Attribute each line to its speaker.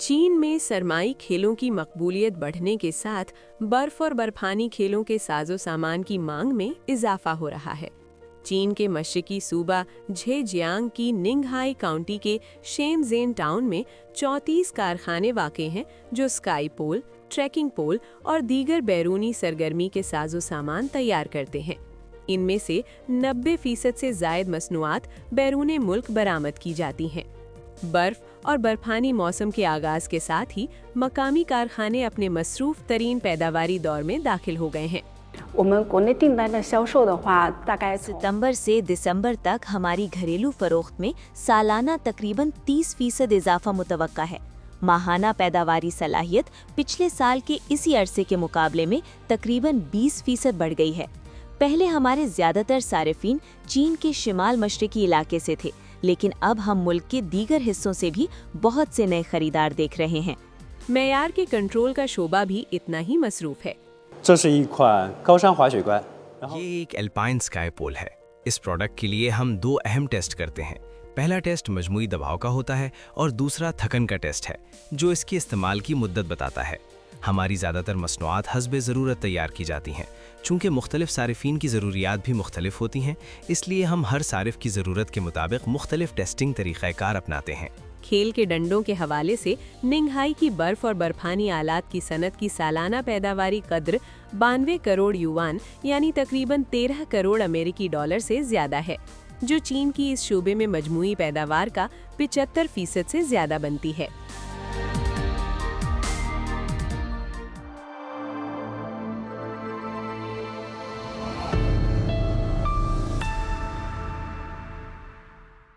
Speaker 1: चीन में सरमाई खेलों की मकबूलियत बढ़ने के साथ बर्फ और बर्फानी खेलों के साजो सामान की मांग में इजाफा हो रहा है। चीन के मशरकी सूबा झेजियांग की निंगहाई काउंटी के शेनज़ेन टाउन में 34 कारखाने वाक़े हैं जो स्काई पोल, ट्रैकिंग पोल और दीगर बैरूनी सरगर्मी के साजो सामान तैयार करते हैं। इनमें से 90% से ज़ायद मसनूआत बैरून मुल्क बरामद की जाती हैं। बर्फ और बर्फानी मौसम के आगाज के साथ ही मकामी कारखाने अपने मसरूफ तरीन पैदावारी दौर में दाखिल हो गए हैं।
Speaker 2: सितंबर से दिसंबर तक हमारी घरेलू फरोख्त में सालाना तकरीबन 30% इजाफा मुतवक्का है। माहाना पैदावारी सलाहियत पिछले साल के इसी अरसे के मुकाबले में तकरीबन 20% बढ़ गई है। पहले हमारे ज़्यादातर सारिफीन चीन के शिमाल मशरकी इलाके से थे, लेकिन अब हम मुल्क के दीगर हिस्सों से भी बहुत से नए खरीदार देख रहे हैं।
Speaker 1: मेयार के कंट्रोल का शोबा भी इतना ही मसरूफ है।
Speaker 3: ये एक एल्पाइन स्काई पोल है। इस प्रोडक्ट के लिए हम 2 अहम टेस्ट करते हैं। पहला टेस्ट मजमूई दबाव का होता है और दूसरा थकन का टेस्ट है, जो इसके इस्तेमाल की मुद्दत बताता है। हमारी ज़्यादातर मसनूआत हस्बे ज़रूरत तैयार की जाती हैं। चूँकि मुख्तलिफ सारिफीन की ज़रूरियात भी मुख्तलिफ होती हैं, इसलिए हम हर सारिफ की ज़रूरत के मुताबिक मुख्तलिफ टेस्टिंग तरीक़ाकार अपनाते हैं।
Speaker 1: खेल के डंडों के हवाले से निंगहाई की बर्फ और बर्फानी आलात की सनत की सालाना पैदावारी कद्र 92 करोड़ युआन यानी तकरीबन 13 करोड़ अमेरिकी डॉलर से ज़्यादा है, जो चीन की इस शोबे में मजमूई पैदावार का 75% से ज़्यादा बनती है।